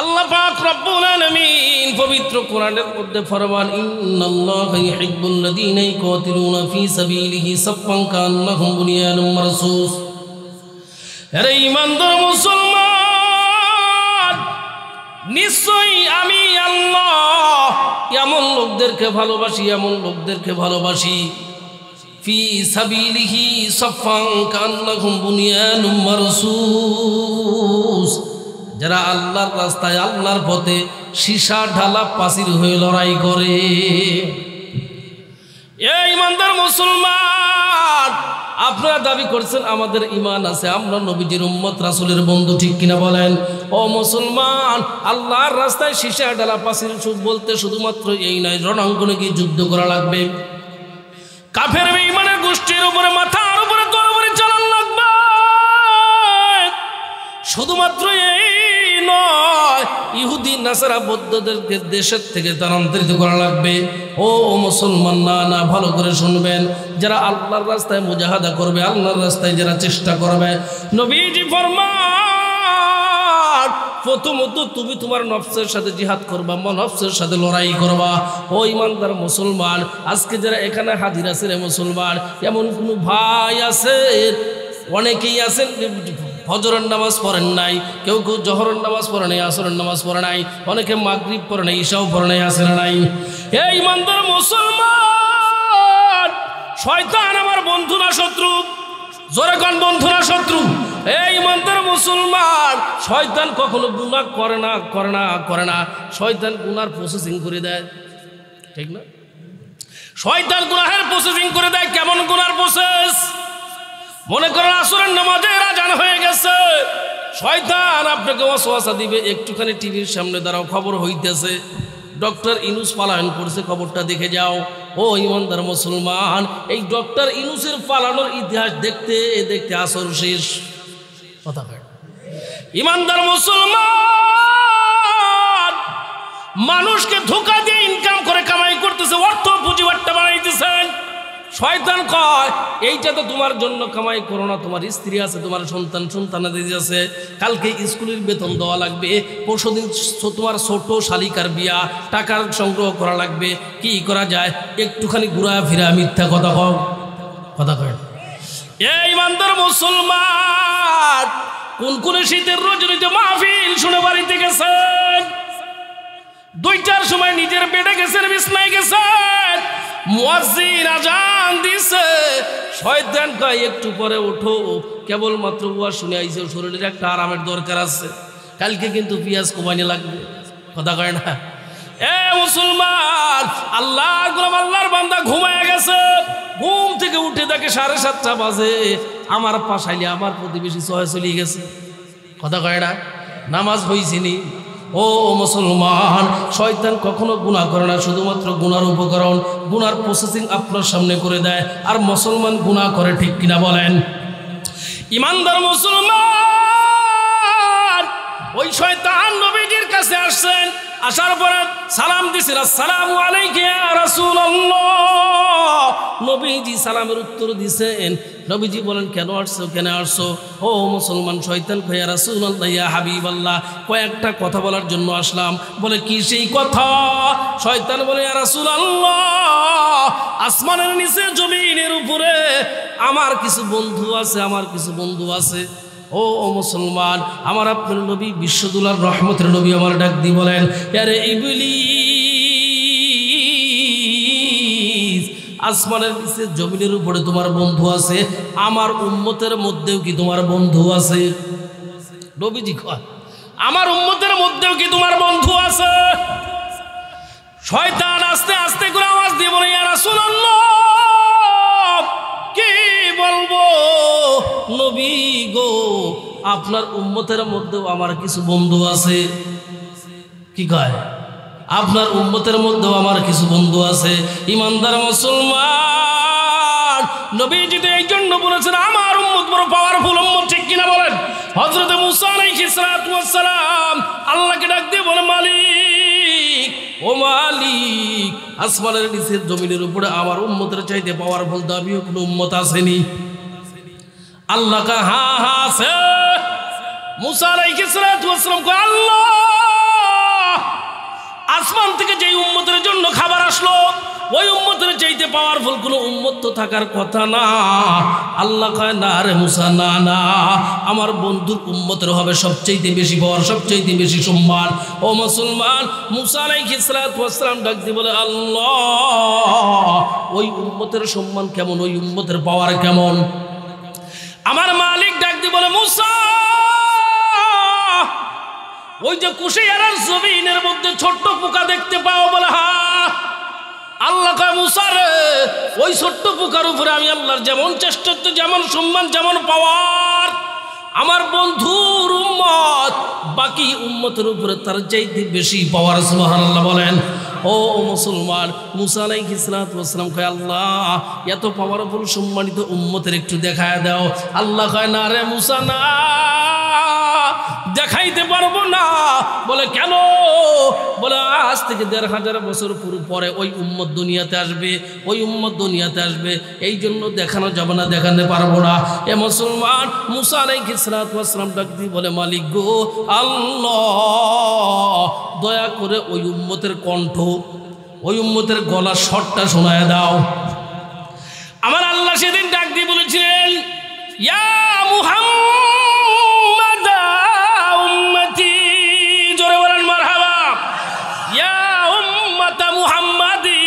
আল্লাহ পাক রব্বুল আলামিন পবিত্র কোরআনের মধ্যে ফরমান ইন্নাল্লাহা ইউহিব্বুল্লাযীনা ইউকাতিলুনা ফী সাবিলিহি সাফফান কান্নাহুম বুনিয়ানুম মারসুস। আরে ঈমানদার মুসলমান, নিশ্চয়ই আমি আল্লাহ এমন লোকদেরকে ভালোবাসি ফি সাবিলিহি সাফফান কান্নাহুম বুনিয়ানুম মারসুস, যারা আল্লাহর রাস্তায় আল্লাহর পথে সীসা ঢালা পাচির হয়ে লড়াই করে। এই ইমানদার মুসলমান, আপনারা দাবি করছেন আমাদের ঈমান আছে, আমরা নবীজির উম্মত, রাসূলের বন্ধু, ঠিক কিনা বলেন? ও মুসলমান, আল্লাহর রাস্তায় সীসা ঢালা পাচির বলতে শুধুমাত্র এই নয়, রণাঙ্গনে গিয়ে যুদ্ধ করা লাগবে, কাফের বেঈমানের গোষ্ঠীর উপরে মাথার উপরে তরবারি চালানো লাগবে। শুধুমাত্র এই নয়, ইহুদি নাসারা বৌদ্ধদেরকে দেশের থেকে স্থানান্তরিত করা লাগবে। ও মুসলমান, না ভালো করে শুনবেন, যারা আল্লাহর রাস্তায় মুজাহাদা করবে, আল্লাহর রাস্তায় যারা চেষ্টা করবে, নবীজি ফরমান প্রথমত তুমি তোমার নফসের সাথে জিহাদ করবা, নফসের সাথে লড়াই করবা। ও ইমানদার মুসলমান, আজকে যারা এখানে হাজির আছে রে মুসলমান, এমন কোনো ভাই আছে, অনেকেই আছেন ফজরের নামাজ পড়েন নাই, কেউ জহরের নামাজ পড়ে নাই, আসরের নামাজ পড়ে নাই, অনেকে মাগরিব পড়ে নাই, ইশাও পড়ে নাই, আসে নাই। এই ইমানদার মুসলমান, শয়তান আমার বন্ধু না শত্রু? জোরে কোন বন্ধু না শত্রু? এই ইমানদার মুসলমান, শয়তান কখনো গুনাহ করে না। শয়তান গুনার প্রসেসিং করে দেয়, ঠিক না? শয়তান গুনাহের প্রসেসিং করে দেয়। কেমন গুনার প্রসেস? মনে করেন আসরের নামাজের আজান হয়ে গেছে, শয়তান আপনাকে ওয়াসওয়াসা দিবে, একটুখানি টিভির সামনে দাঁড়াও, খবর হইতেছে ডক্টর ইনুস পালায়ন করছে, খবরটা দেখে যাও। ও ইমানদার মুসলমান, এই ডক্টর ইনুসের পালানোর ইতিহাস দেখতে দেখতে আসর শেষ। কথা কয় ইমানদার মুসলমান, মানুষকে ধোঁকা দিয়ে ইনকাম করে কামাই করতেছে, অর্থ পুঁজিবাট্টা বানাইতেছেন। শয়তান কয় এইটা তো তোমার জন্য কামাই করো না, তোমার স্ত্রী আছে, তোমার সন্তানাদি আছে, কালকে স্কুলের বেতন দেওয়া লাগবে, পরশুদিন তোমার ছোট শালিকার বিয়া, টাকার সংগ্রহ করা লাগবে। কি করা যায়? একটুখানি ঘুরা ফিরা মিথ্যা কথা কয়। এই ইমানদার মুসলমান, কোন শীতের রজনীতে মাহফিল শুনে বাড়িতে গেছেন, 2টার সময় নিজের বেডে গেছেন, বিছনায় গেছেন, মুয়াজ্জিন আজান দিছে, শয়তান কয় একটু পরে ওঠো, কেবলমাত্র ওয়াজ শুনে আইছে, শরীরের একটা আরামের দরকার আছে, কালকে কিন্তু পেঁয়াজ কোবানি লাগবে। কথা কয় না? এ মুসলমান, আল্লাহর গোলাম, আল্লাহর বান্দা ঘুমায় গেছে, ঘুম থেকে উঠে দেখে 7:30 বাজে, আমার পাশাইলে আমার প্রতিবেশী সহায় চলে গেছে। কথা কয় না? নামাজ হইছিনি। ও মুসলমান, শয়তান কখনো গুনাহ করে না, শুধুমাত্র গুনার উপকরণ, গুনার প্রসেসিং আপনার সামনে করে দেয়, আর মুসলমান গুনাহ করে, ঠিক কিনা বলেন? ইমানদার মুসলমান, ওই শয়তান নবীজির কাছে আসছেন, আসার পরে সালাম দিছেন, আসসালামু আলাইকা ইয়া রাসূলুল্লাহ। নবীজি সালামের উত্তর দিছেন। নবীজি বলেন কেন আসছো? ও মুসলমান, শয়তান কয় ইয়া রাসূলুল্লাহ, ইয়া হাবিবাল্লাহ, কয়েকটা কথা বলার জন্য আসলাম। বলে কি সেই কথা? শয়তান বলে ইয়া রাসূলুল্লাহ, আসমানের নিচে জমিনের উপরে আমার কিছু বন্ধু আছে। ও মুসলমান, আমার আপনার নবী বিশ্বদুলার রহমতের নবী আমার ডাক দিয়ে বলেন, আরে ইবলিস, আসমানের নিচে জমিনের উপরে তোমার বন্ধু আছে, আমার উম্মতের মধ্যেও কি তোমার বন্ধু আছে? নবীজি কয় আমার উম্মতের মধ্যেও কি তোমার বন্ধু আছে? শয়তান আস্তে আস্তে করে আওয়াজ দিয়ে বলে ইয়া রাসূলুল্লাহ, কি বলবো নবী গো, আপনার উম্মতের মধ্যেও আমার কিছু বন্ধু আছে। কি কয়? আপনার উম্মতের মধ্যেও আমার কিছু বন্ধু আছে। ইমানদার মুসলমান, নবীজি তো এই জন্য বলেছেন আমার উম্মত বড় পাওয়ারফুল উম্মত, ঠিক কিনা বলেন? হযরত মুসা আলাইহিস সালাতু ওয়াস সালাম আল্লাহকে ডাক দিয়ে বলে, মালিক, ও মালিক, আসমানের নিচে জমিনের উপরে আমার উম্মতের চাইতে পাওয়ারফুল দাবিও কোনো উম্মত আসেনি। আল্লাহ কা হ্যাঁ আছে। মুসা আলাইহিস সালাতু ওয়াস সালাম কয়, আল্লাহ ওই উম্মতের চাইতে পাওয়ারফুল কোনো উম্মত তো থাকার কথা না। আল্লাহ কয় না রে মুসা, না না, আমার বন্ধুর উম্মতের হবে সবচাইতে বেশি পাওয়ার, সবচাইতে বেশি সম্মান। ও মুসলমান, মুসা আলাইহিস সালাতু ওয়াস সালাম ডাক দিয়ে বলে, আল্লাহ ওই উম্মতের সম্মান কেমন, ওই উম্মতের পাওয়ার কেমন? আমার মালিক ডাক দিয়ে বলে, মুসা ওই যে কুশিয়ারার জমিনের মধ্যে ছোট্ট পোকা দেখতে পাও? বলে হ্যাঁ। আল্লাহ কয়, মুসা রে ওই ছোট্ট পোকার উপরে আমি আল্লাহর যেমন শ্রেষ্ঠত্ব, যেমন সম্মান, যেমন পাওয়ার, আমার বন্ধুর উম্মত বাকি উম্মতের উপরে তার চাইতে বেশি পাওয়ার। সুবহানাল্লাহ বলেন। ও মুসলমান, মুসা আলাইহিস সালাতু ওয়াস সালাম কয়, আল্লাহ এত পাওয়ারফুল সম্মানিত উম্মতের একটু দেখায় দাও। আল্লাহ কয়, না রে মুসা, না, দেখাইতে পারবো না। বলে কেন? বলে আজ থেকে ১,৫০০ বছর পরে ওই উম্মত দুনিয়াতে আসবে, ওই উম্মত দুনিয়াতে আসবে, এই জন্য দেখানো যাবে না, দেখাতে পারবো না। এ মুসলমান, মুসা আলাইহিস সালাতু ওয়াস সালাম ডাক দিয়ে বলে, মালিক গো আল্লাহ, দয়া করে ওই উম্মতের কণ্ঠ, ওই উম্মতের গলার স্বরটা শোনায় দাও। আমার আল্লাহ সেদিন ডাক দিয়ে বলেছিলেন, ইয়া মুহাম্মাদ উম্মতি, জোরে বলেন মারহাবা, ইয়া উম্মাতা মুহাম্মাদি।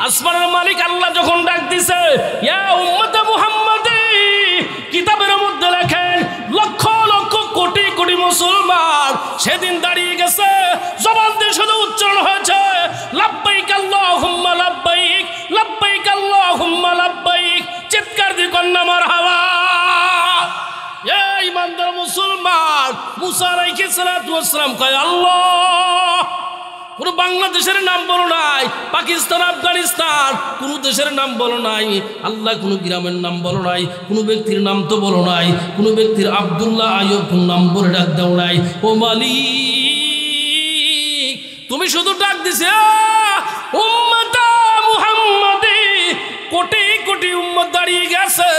আসমানের মালিক আল্লাহ যখন ডাক দিছে, ইয়া উম্মাতা মুহাম্মাদি, কিতাবের মধ্যে লেখেন লক্ষ লক্ষ কোটি কোটি মুসলমান সেদিন দাঁড়িয়ে গেছে, জবান দিয়ে শুধু উচ্চারণ হয়েছে লাব্বাইক আল্লাহুম্মা লাব্বাইক, লাব্বাইক আল্লাহুম্মা লাব্বাইক, চিৎকার দিয়ে কন্যা মারহাবা। এই ইমানদার মুসলমান, মুসা আলাইহিস সালাতু ওয়াস সালাম কয়, আল্লাহ কোনো বাংলাদেশের নাম বলো নাই, পাকিস্তান, আফগানিস্তান কোনো দেশের নাম বলো নাই, আল্লাহ কোনো গ্রামের নাম বলো নাই, কোনো ব্যক্তির নাম তো বলো নাই, কোনো ব্যক্তির আব্দুল্লাহ আইয়ুব কোন নাম বলে ডাক দাও নাই। ও মালিক, তুমি শুধু ডাক দিছে উম্মতা মুহাম্মাদি, কোটি কোটি উম্মত দাঁড়িয়ে গেছে।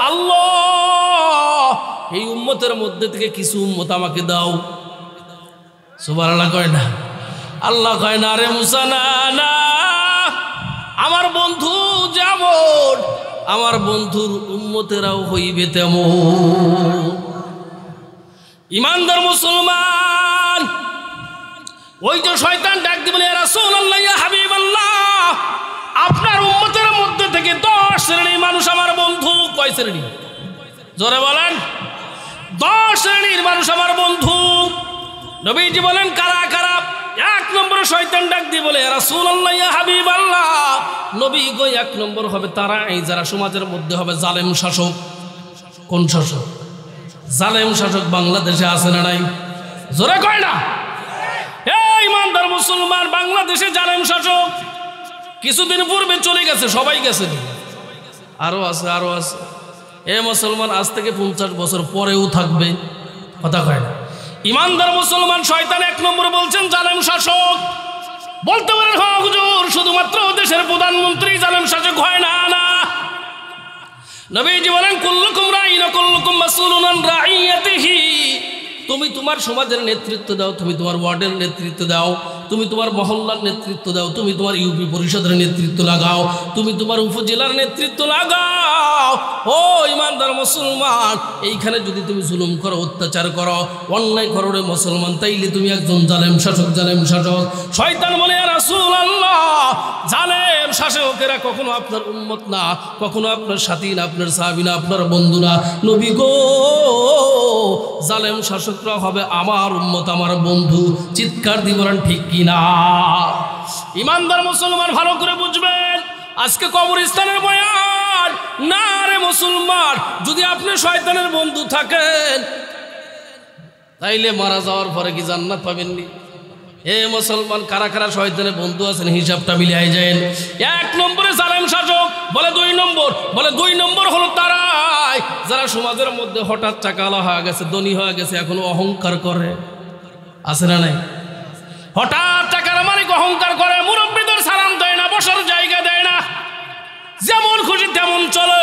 আল্লাহ এই উম্মতের মধ্যে থেকে কিছু উম্মত আমাকে দাও। সুবহানাল্লাহ কয় না? আল্লাহ কয়, না রে মুসা, না না, আমার বন্ধু যেমন আমার বন্ধুর উম্মতেরাও হইবে তেমন। ইমানদার মুসলমান, ওই যে শয়তান ডাক দিবে, ইয়া রাসূলুল্লাহ, ইয়া হাবিবাল্লাহ, আপনার উম্মতের মধ্যে থেকে 10 শ্রেণীর মানুষ আমার বন্ধু। কয় শ্রেণী? জোরে বলেন। 10 শ্রেণীর মানুষ আমার বন্ধু। নবীজি বলেন কারা কারা? 1 নম্বরে শয়তান ডাক দিয়ে বলে, ইয়া রাসূলুল্লাহ, ইয়া হাবিবাল্লাহ, নবী গো 1 নম্বর হবে তারা এই যারা সমাজের মধ্যে হবে জালেম শাসক। কোন শাসক? জালেম শাসক বাংলাদেশে আছে না নাই? জোরে কয় না? এই ইমানদার মুসলমান, বাংলাদেশে জালেম শাসক কিছুদিন পূর্বে চলে গেছে, সবাই গেছে, আরো আছে, আরো আছে। এ মুসলমান, আজ থেকে 50 বছর পরেও থাকবে। কথা কয় না? ইমানদার মুসলমান, শয়তান 1 নম্বরে বলছেন জালেম শাসক। বলতে পারেন, হ্যাঁ হুজুর, শুধুমাত্র দেশের প্রধানমন্ত্রী জালেম শাসক হয় না। না, নবীজি বলেন কুল্লুকুম রাঈন ওয়া কুল্লুকুম মাসউলুন আন রাঈয়াতিহি। তুমি তোমার সমাজের নেতৃত্ব দাও, তুমি তোমার ওয়ার্ডের নেতৃত্ব দাও, তুমি তোমার মহল্লার নেতৃত্ব দাও, তুমি তোমার ইউপি পরিষদের নেতৃত্ব লাগাও, তুমি তোমার উপজেলার নেতৃত্ব লাগাও। ও ইমানদার মুসলমান, এইখানে যদি তুমি জুলুম করো, অত্যাচার করো, অন্যায় করো রে মুসলমান, তাইলে তুমি একজন জালেম শাসক। জালেম শাসক। শয়তান বলে, ইয়া রাসূলুল্লাহ, জালেম শাসকেরা কখনো আপনার উম্মত না, কখনো আপনার সাথী না, আপনার সাহাবী না, আপনার বন্ধু না। নবী গো, জালেম শাসকরা হবে আমার উম্মত, আমার বন্ধু। চিৎকার দিয়ে বলেন ঠিক কিনা? ইমানদার মুসলমান, ভালো করে বুঝবেন, আজকে কবরস্থানের বয়ান না রে মুসলমান। যদি আপনি শয়তানের বন্ধু থাকেন, তাইলে মারা যাওয়ার পরে কি জান্নাত পাবেননি? এ মুসলমান, কারা কারা শয়তানের বন্ধু আছেন হিসাবটা মিলিয়ে যায়। 1 নম্বরে জালেম শাসক। বলে 2 নম্বর, বলে 2 নম্বর হলো তারাই যারা সমাজের মধ্যে হঠাৎ টাকাওয়ালা হয়ে গেছে, ধনী হয়ে গেছে, এখনো অহংকার করে। আছে না নাই? হঠাৎ টাকার মালিক অহংকার করে, মুরব্বীদের সালাম দেয় না, বসার জায়গা দেয় না, যেমন খুশি তেমন চলে।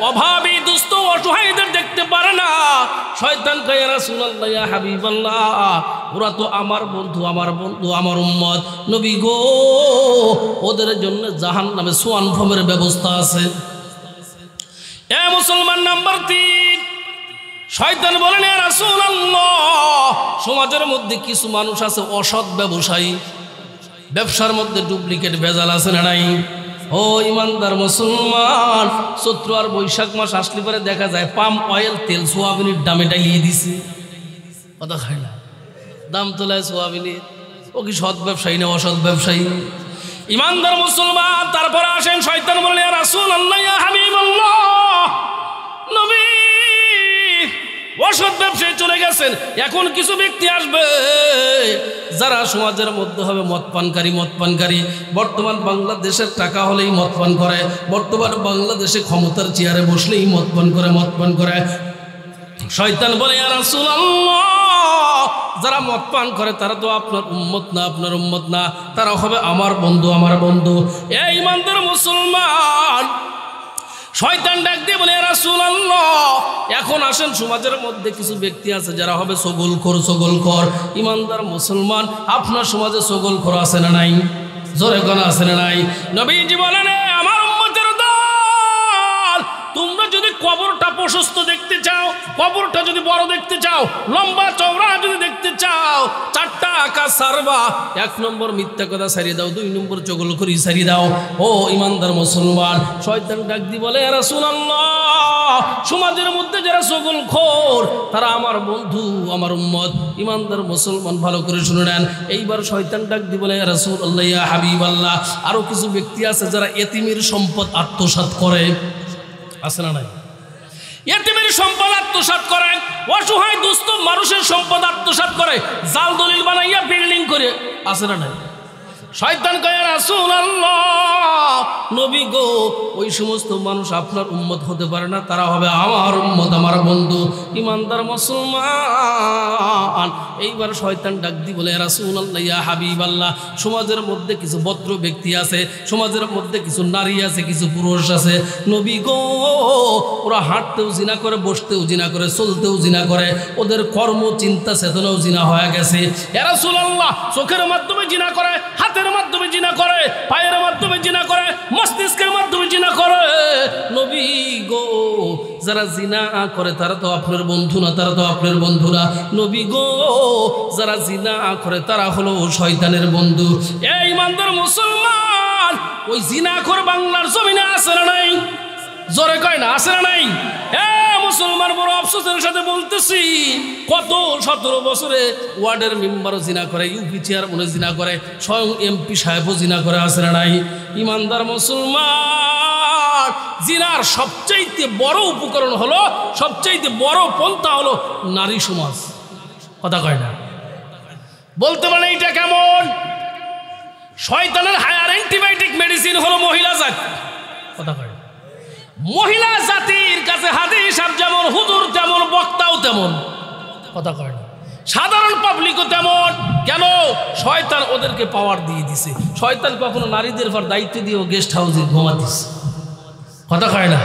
অভাবী দুস্থ অসহায়দের দেখতে পারে না। শয়তান কয় ইয়া রাসূলুল্লাহ ইয়া হাবিবাল্লাহ, ওরা তো আমার বন্ধু, আমার বন্ধু, আমার উম্মত। নবী গো, ওদের জন্য জাহান্নামে সোয়ান ফমের ব্যবস্থা আছে। এ মুসলমান, নাম্বার 3, শয়তান বলেন ইয়া রাসূলুল্লাহ, সমাজের মধ্যে কিছু মানুষ আছে অসৎ ব্যবসায়ী, ব্যবসার মধ্যে ডুপ্লিকেট ভেজাল আছে না নাই? ও ইমানদার মুসলমান, চৈত্র আর বৈশাখ মাস আসলে পরে দেখা যায় পাম অয়েল তেল সোয়াবিনের দামে ডালিয়ে দিছে। কথা খায় না, দাম তোলায় সোয়াবিনের। ও কি সৎ ব্যবসায়ী না অসৎ ব্যবসায়ী? ইমানদার মুসলমান, তারপরে আসেন শয়তান বলেন ইয়া রাসূলুল্লাহ ইয়া হাবিবাল্লাহ, নবী অসৎ ব্যবসায় চলে গেছেন, এখন কিছু ব্যক্তি আসবে যারা সমাজের মধ্যে হবে মদ পানকারী। বর্তমান বাংলাদেশের টাকা হলেই মদ পান করে, বর্তমান বাংলাদেশে ক্ষমতার চেয়ারে বসলেই মদ পান করে। শয়তান বলে ইয়া রাসূলুল্লাহ, যারা মদ পান করে তারা তো আপনার উম্মত না, তারা হবে আমার বন্ধু। এই ইমানদার মুসলমান, শয়তান ডাক দিয়ে বলে ইয়া রাসূলুল্লাহ, এখন আসেন সমাজের মধ্যে কিছু ব্যক্তি আছে যারা হবে সগলখোর। ইমানদার মুসলমান, আপনার সমাজে সগলখোর আছে না নাই? জোরে কোন আছে না নাই? নবীজি বলেন আমার উম্মতের দল, তোমরা যদি কবরটা প্রশস্ত দেখতে চাও, কবরটা যদি বড় দেখতে চাও, লম্বা চওড়া যদি দেখতে চাও, 4টা কাজ সারবা। 1 নম্বর মিথ্যা কথা সারিয়ে দাও, 2 নম্বর চগলখড়ি সারিয়ে দাও। ও ইমানদার মুসলমান, শয়তান ডাক দি বলে ইয়া রাসূলুল্লাহ, সমাজের মধ্যে যারা চগলখোর তারা আমার বন্ধু, আমার উম্মত। ইমানদার মুসলমান, ভালো করে শুনে নেন। এইবার শয়তান ডাক দি বলে ইয়া রাসূলুল্লাহ ইয়া হাবিবাল্লাহ, আরো কিছু ব্যক্তি আছে যারা এতিমের সম্পদ আত্মসাৎ করে, আছে না নাই? এতিমের সম্পদ আত্মসাৎ করে, অসহায় দুস্থ মানুষের সম্পদ আত্মসাৎ করে, জাল দলিল বানাইয়া বিল্ডিং করে, আছে না নাই? শয়তান কয় ইয়া রাসূলুল্লাহ, নবী গো, ওই সমস্ত মানুষ আপনার উম্মত হতে পারে না, তারা হবে আমার উম্মত, আমার বন্ধু। ইমানদার মুসলমান, এইবার শয়তান ডাক দি বলে ইয়া রাসূলুল্লাহ ইয়া হাবিবাল্লাহ, সমাজের মধ্যে কিছু ভদ্র ব্যক্তি আছে, সমাজের মধ্যে কিছু নারী আছে, কিছু পুরুষ আছে। নবী গো, ওরা হাঁটতেও জিনা করে, বসতেও জিনা করে, চলতেও জিনা করে, ওদের কর্ম চিন্তা চেতনাও জিনা হয়ে গেছে। ইয়া রাসূলুল্লাহ, চোখের মাধ্যমে জিনা করে, হাতের মাধ্যমে জিনা করে, পায়ের মাধ্যমে জিনা করে, মস্তিষ্কের মাধ্যমে জিনা করে। নবী গো, যারা জিনা করে তারা তো আপনার বন্ধু না, তারা তো আপনার বন্ধু না। নবী গো, যারা জিনা করে তারা হলো শয়তানের বন্ধু। এই ইমানদার মুসলমান, ওই জিনাখোর বাংলার জমিনে আছে না নাই? জোরে কয় না, আছে না নাই? মুসলমান, বড় আফসোসের সাথে বলতেছি, কত 17 বছরে ওয়ার্ডের মেম্বারও জিনা করে, ইউপি চেয়ারম্যানও জিনা করে, স্বয়ং এমপি সাহেবও জিনা করে, আছে না নাই? ইমানদার মুসলমান, জিনার সবচাইতে বড় উপকরণ হলো, সবচাইতে বড় পন্থা হলো নারী সমাজ। কথা কয় না? বলতে পারে এইটা কেমন? শয়তানের হায়ার অ্যান্টিবায়োটিক মেডিসিন হলো মহিলা জাতি। কথা কয়, মহিলা জাতির কাছে হাদিস আর যেমন, হুজুর তেমন, বক্তাও তেমন। কথা কয় না? সাধারণ পাবলিকও তেমন। কেন? শয়তান ওদেরকে পাওয়ার দিয়ে দিছে। শয়তান কখনো নারীদের পর দায়িত্ব দিয়েও গেস্ট হাউসে ঘুমা দিছে। কথা কয় না?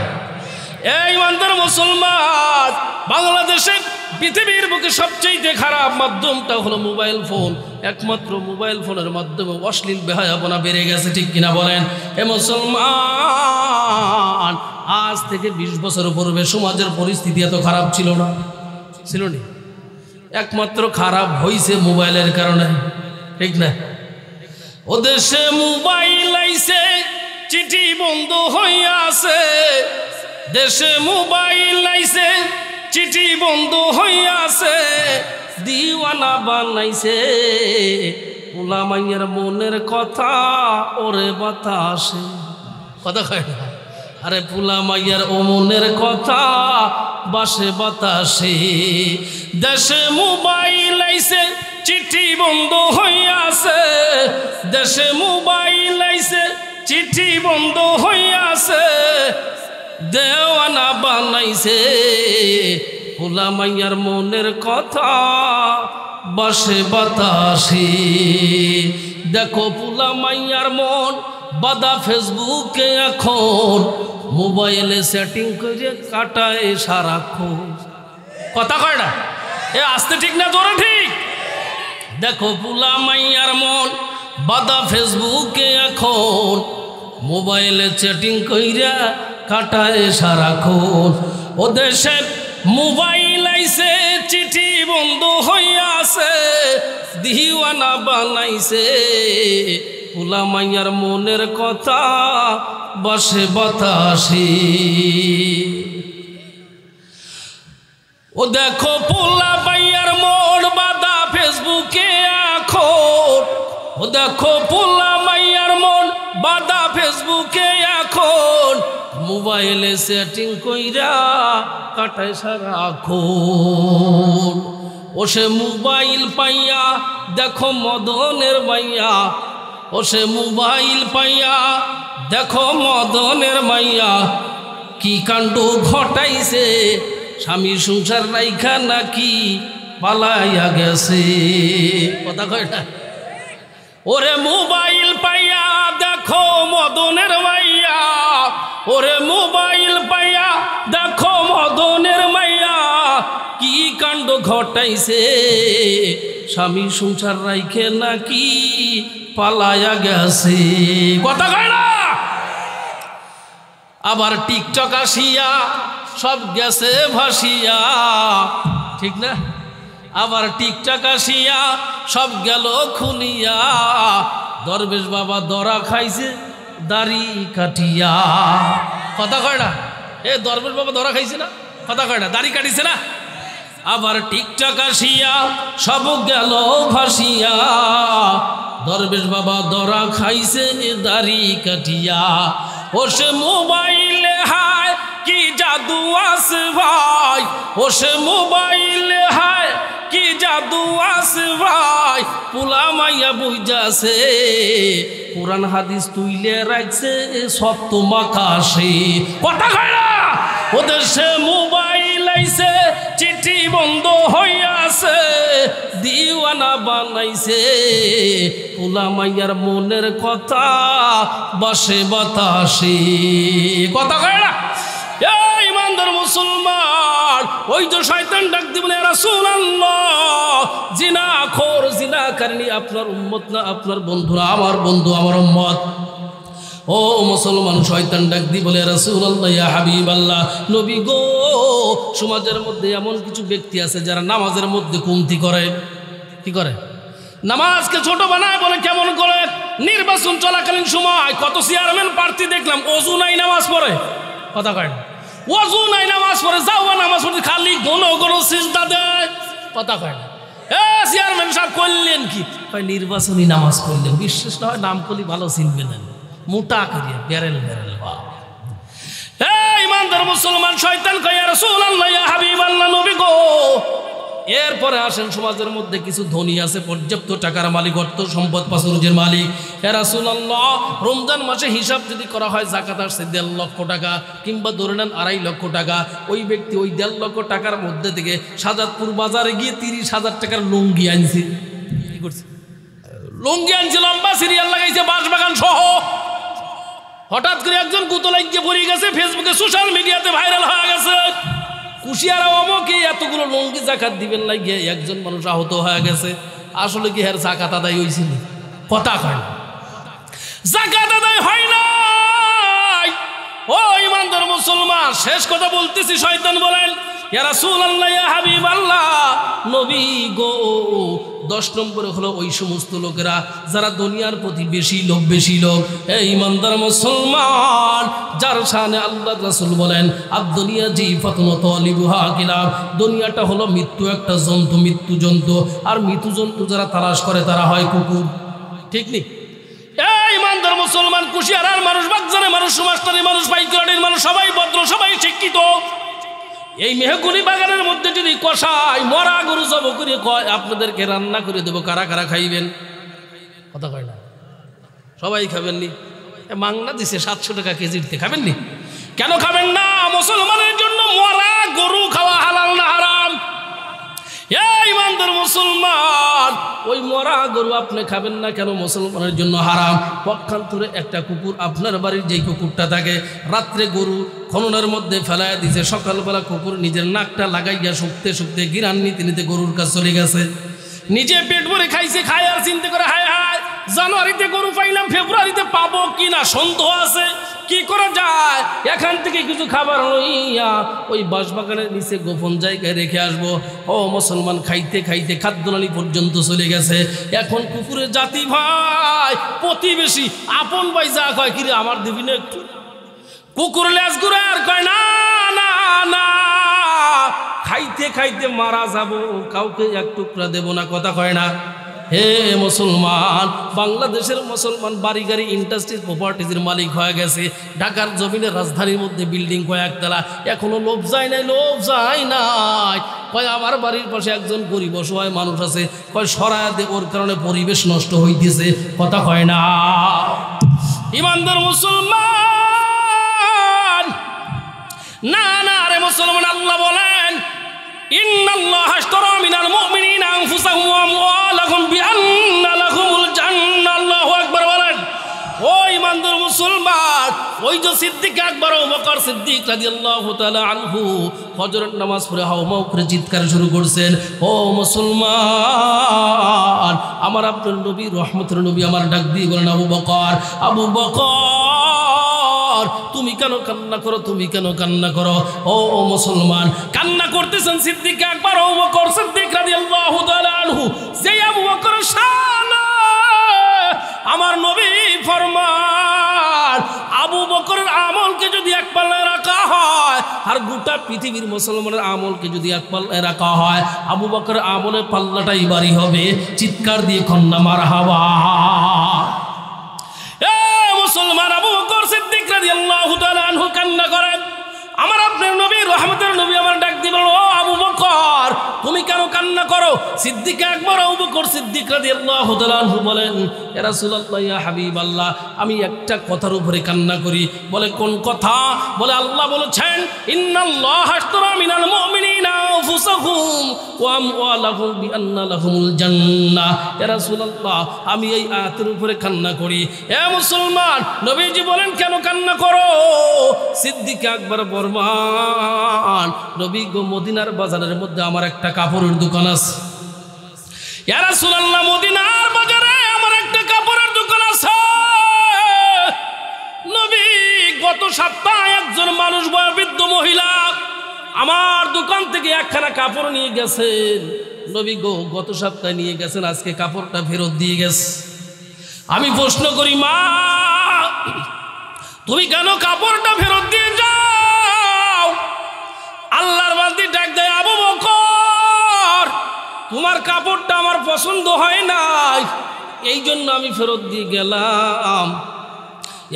এই ইমানদার মুসলমান, বাংলাদেশে পৃথিবীর বুকে সবচেয়ে খারাপ মাধ্যমটা হলো মোবাইল ফোন। একমাত্র মোবাইল ফোনের মাধ্যমে অশ্লীল বেহায়াপনা বেড়ে গেছে, ঠিক কিনা বলেন? এ মুসলমান, আজ থেকে 20 বছর পূর্বে সমাজের পরিস্থিতি এত খারাপ ছিল না, ছিল না। একমাত্র খারাপ হয়েছে মোবাইলের কারণে, ঠিক না? ও দেশে মোবাইল আইছে, চিঠি বন্ধ হইয়াছে। দেশে মোবাইল আইছে, চিঠি বন্ধ হইয়াছে। দিওয়ানা বানাইছে পোলা মাইয়ের মনের কথা ওরে বাতাসে। কথা কয় না? আরে পোলা মাইয়ার ও মনের কথা বাসে বাতাসে। দেশে মোবাইল আইছে, চিঠি বন্ধ হইয়াছে। দেশে মোবাইল আইছে, চিঠি বন্ধ হইয়াছে। দেওয়ানা বানাইছে পোলা মাইয়ার মনের কথা বাসে বাতাসে। দেখো পোলা মাইয়ার মন বাদা ফেসবুকে এখন, মোবাইলে সেটিং করে কাটায় সারাক্ষণ। কথা কয় না, এ আসতে ঠিক না জোরে ঠিক? দেখো পুলা মাইয়ার মন বাদা ফেসবুকে এখন, মোবাইলে চ্যাটিং কইরা কাটায় সারাক্ষণ। ও দেশে মোবাইল আইছে, চিঠি বন্ধ হইয়াছে, দিওয়ানা বানাইছে, পুলা মাইয়ার মনের কথা বসে বাতাসে। ও দেখো পোলা মাইয়ার মন বাদা ফেসবুকে এখন, ও দেখো পোলা মাইয়ার মন বাদা ফেসবুকে এখন, মোবাইলে সেটিং কইরা কাটায় সারাক্ষণ। ও সে মোবাইল পাইয়া দেখো মদনের মাইয়া, ও সে মোবাইল পাইয়া দেখো মদনের মাইয়া, কি কাণ্ড ঘটাইছে, স্বামী সংসার রাইখা নাকি পালাইয়া গেছে। কথা কয় না? ওরে মোবাইল পাইয়া দেখো মদনের মাইয়া, ওরে মোবাইল পাইয়া দেখো মদনের মাইয়া, কি কাণ্ড ঘটাইছে, স্বামী সংসার রাইখে নাকি পালাইয়া গেছে। কথা কয় না? আবার টিকটক আসিয়া সব গেছে ভাসিয়া, ঠিক না? আবার টিকটক আসিয়া সব গেল খুলিয়া, দরবেশ বাবা দরা খাইছে দাড়ি কাটিয়া। কথা কয় না? এ দরবেশ বাবা দরা খাইছে না? কথা কয় না? দাড়ি কাটিছে না? আবার টিকটক আসিয়া সব গেল ভাসিয়া, দরবেশ বাবা দরা খাইছে দাড়ি কাটিয়া। ও সে মোবাইলে হায় কি জাদু আছে ভাই, ও সে মোবাইলে হায় কি জাদু আছে ভাই, পোলা মাইয়া বুঝাছে, কোরআন হাদিস তুইলে রাখছে সত্য মাকাশে। কথা কয় না? ওদের সে মোবাইল আইছে, চিঠি বন্ধ হইয়াছে, দিওয়ানা বানাইছে, পোলা মাইয়ার মনের কথা বসে বাতাসে। কথা কয় না? ইমানদার মুসলমান, ওই তো শয়তান ডাক দিবেন, রাসূলুল্লাহ জিনাখোর জিনাকারিনী আপনার উম্মত না, আপনার বন্ধুরা আমার বন্ধু আমার উম্মত। ও মুসলমান, শয়তান ডাক দি বলে, রাসূলুল্লাহ ইয়া হাবিবাল্লাহ, নবী গো, সমাজের মধ্যে এমন কিছু ব্যক্তি আছে যারা নামাজের মধ্যে কমতি করে। কি করে? নামাজকে ছোট বানায়। বলে কেমন করে? নির্বাচন চলাকালীন সময় কত চেয়ারম্যান প্রার্থী দেখলাম ওযু নাই নামাজ পড়ে। কথা কয় না? ওযু নাই নামাজ পড়ে, যাও নামাজ পড়ে খালি ঘন ঘন সিজদা দেয়। কথা কয় না? এ চেয়ারম্যান সাহেব করলেন কি? কয় নির্বাচনী নামাজ পড়লেন। বিশ্বাস না হয় নাম করলে ভালো চিনবে না, মোটা করিয়া বেরেল বেরেল। ইমানদার মুসলমান, শয়তান কয়, ইয়া রাসূলুল্লাহ ইয়া হাবিবাল্লাহ, নবী গো। এরপরে আসেন, সমাজের মধ্যে কিছু ধনী আছে, পর্যাপ্ত টাকার মালিক, অর্থ সম্পদ পাসরুজের মালিক। ইয়া রাসূলুল্লাহ, রমজান মাসে হিসাব যদি করা হয় জাকাত আসছে 1.5 লক্ষ টাকা, কিংবা ধরে নেন 2.5 লক্ষ টাকা। ওই ব্যক্তি ওই 1.5 লক্ষ টাকার মধ্যে থেকে সাজাদপুর বাজারে গিয়ে 30,000 টাকার লুঙ্গি আনছে। কি করছে? লুঙ্গি আনছে, লম্বা সিরিয়াল লাগাইছে, বাঁশবাগান সহ। হঠাৎ করে একজন গুতো লাগিয়ে পড়ে গেছে, ফেসবুকে সোশ্যাল মিডিয়াতে ভাইরাল হয়ে গেছে। কুশিয়ারা অমকে এতগুলো লুঙ্গি জাকাত দিবেন লাগিয়ে একজন মানুষ আহত হয়ে গেছে। আসলে কি এর জাকাত আদায় হয়েছিল? কথা কয় না? জাকাত আদায় হয় নাই। ও ইমানদার মুসলমান, শেষ কথা বলতেছি। শয়তান বলেন, ইয়া রাসূলুল্লাহ ইয়া হাবিবাল্লাহ, নবী গো, 10 নম্বরে হলো ওই সমস্ত লোকেরা যারা দুনিয়ার প্রতি বেশি লোক। এই ইমানদার মুসলমান, যার শানে আল্লাহ রাসূল বলেন, আদ-দুনিয়া জিফাতুন তালিবুহা কিলাব, দুনিয়াটা হলো মৃত্যু একটা জন্তু, মৃত্যু জন্তু। আর মৃত্যু জন্তু যারা তালাশ করে তারা হয় কুকুর। ঠিক নেই? এই ইমানদার মুসলমান, কুশিয়ারার মানুষ, বাগজানের মানুষ, সুমাস্টারের মানুষ, পাইকারির মানুষ, সবাই ভদ্র, সবাই শিক্ষিত। এই মেহগুনি বাগানের মধ্যে যদি কষাই মরা গরু জব করে কয় আপনাদেরকে রান্না করে দেবো, কারা কারা খাইবেন? কথা কয় না? সবাই খাবেন নি? মাংনা দিছে 700 টাকা কেজিতে, খাবেন নি? কেন খাবেন না? মুসলমানের জন্য মরা গরু খাওয়া হালাল না হারাম? ইমানদার মুসলমান, ওই মরা গরু আপনি খাবেন না কেন? মুসলমানের জন্য হারাম। পক্ষান্তরে একটা কুকুর আপনার বাড়ির যেই কুকুরটা থাকে, রাত্রে গরু খননের মধ্যে ফেলায় দিছে, সকালবেলা কুকুর নিজের নাকটা লাগাইয়া শুকতে শুকতে গিরান নিতে নিতে গরুর কাছে চলে গেছে, নিজে পেট ভরে খাইছে, খায় আর চিন্তা করে হায় হায় জানুয়ারিতে গরু পাইলাম, ফেব্রুয়ারিতে পাবো কিনা সন্দেহ আছে, কি করা যায়? এখান থেকে কিছু খাবার লইয়া ওই বাঁশবাগানের নিচে গোপন জায়গায় রেখে আসবো। ও মুসলমান, খাইতে খাইতে খাদ্যনালী পর্যন্ত চলে গেছে। এখন কুকুরের জাতি ভাই, প্রতিবেশী আপন ভাই যা কয়, কিরে আমার দিবি না একটু? কুকুর লেজ ঘুরে আর কয় না না না, খাইতে খাইতে মারা যাব, কাউকে এক টুকরা দেব না, কথা কয় না। হে মুসলমান, বাংলাদেশের মুসলমান বাড়ি গাড়ি ইন্ডাস্ট্রিজ প্রপার্টিজের মালিক হয়ে গেছে, ঢাকার জমিনের রাজধানীর মধ্যে বিল্ডিং কয়েকতলা, এখনো লোভ যায় নাই, লোভ যায় নাই। কয় আমার বাড়ির পাশে একজন গরিব অসহায় মানুষ আছে, কয় সরায় দে, ওর কারণে পরিবেশ নষ্ট হইতেছে, কথা কয় না। ইমানদার মুসলমান, না না রে মুসলমান, আল্লাহ বলেন ইন্নাল্লাহা আশতারা মিনাল মুমিনিনা আনফুসাহুম ওয়া আমওয়ালাহুম বিআন্না লাহুমুল জান্নাহ। আল্লাহু আকবার বলেন। ও ইমানদার মুসলমান, ওই যে সিদ্দিক আকবর আবু বকর সিদ্দিক রাদিয়াল্লাহু তাআলা আনহু ফজরের নামাজ পড়ে হাওমাও করে চিৎকার শুরু করছেন, ও মুসলমান, আমার আপনার নবী রহমতের নবী আমার ডাক দিয়ে বলেন, আবু বকর, আবু বকর, তুমি কেন কান্না করো, তুমি কেন কান্না করো? ও মুসলমান, কান্না করতেছেন সিদ্দিক আকবর আবু বকর সিদ্দিক রাদিয়াল্লাহু তাআলা আনহু। যে আবু বকর শান, আমার নবী ফরমান, আবু বকরের আমলকে যদি এক পাল্লায় রাখা হয় আর গোটা পৃথিবীর মুসলমানের আমলকে যদি এক পাল্লায় রাখা হয়, আবু বকরের আমলের পাল্লাটাই ভারী হবে। চিৎকার দিয়ে কন্যা মারহাবা। মুসলমান, আবু বকর সিদ্দিক রাদিয়াল্লাহু তাআলা আনহু কান্না করেন। আমার আপনার নবী রহমতের নবী আমার ডাক দিবেন, ও আবু বকর, তুমি কেন কান্না করো? সিদ্দিক আকবর আবু বকর সিদ্দিক রাদিয়াল্লাহু তাআলা আনহু বলেন, ইয়া রাসূলুল্লাহ, ইয়া হাবিবাল্লাহ, আমি একটা কথার উপরে কান্না করি। বলে কোন কথা? বলে আল্লাহ বলেছেন, ইন্নাল্লাহা আশতারা মিনাল মুমিনিনা আনফুসাহুম ওয়া আমওয়ালাহুম বিআন্না লাহুমুল জান্নাহ। ইয়া রাসূলুল্লাহ, আমি এই আয়াতের উপরে কান্না করি। এ মুসলমান, নবীজি বলেন কেন কান্না করো? সিদ্দিক আকবর বর্মান, নবী গো, মদিনার বাজারের মধ্যে আমার একটা কাপড়ের দোকান আছে। ইয়া রাসূলুল্লাহ, মদিনার বাজারে আমার একটা কাপড়ের দোকান আছে। নবী, গত সপ্তাহে একজন মানুষ বয়োবৃদ্ধ মহিলা আমার দোকান থেকে একখানা কাপড় নিয়ে গেছেন। নবী গো, গত সপ্তাহে নিয়ে গেছেন, আজকে কাপড়টা ফেরত দিয়ে গেছে। আমি প্রশ্ন করি, মা, তুমি কেন কাপড়টা ফেরত দিয়ে যাও? আল্লাহর বান্দি ডাক দেয়, আবু বকর, তোমার কাপড়টা আমার পছন্দ হয় নাই, এই জন্য আমি ফেরত দিয়ে গেলাম।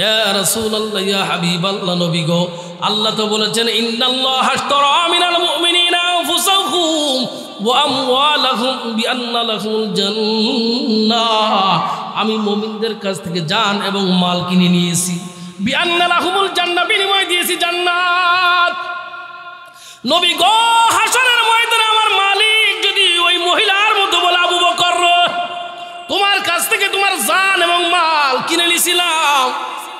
ইয়া রাসূলুল্লাহ, ইয়া হাবিবাল্লাহ, নবী গো, আল্লাহ তো বলেছেন, ইন্নাল্লাহা আশতারা মিনাল মুমিনিনা আনফুসাহুম ওয়া আমওয়ালাহুম বিআন্না লাহুমুল জান্নাহ। আমি মুমিনদের কাছ থেকে জান এবং মাল কিনে নিয়েছি, বিআন্না লাহুমুল জান্নাহ, বিনিময় দিয়েছি জান্নাত। নবী গো, হাসরের ময়দানে আমার মালিক যদি ওই মহিলার মতো বলে, আবু বকর, তোমার কাছ থেকে তোমার জান এবং মাল কিনে নিয়েছিলাম,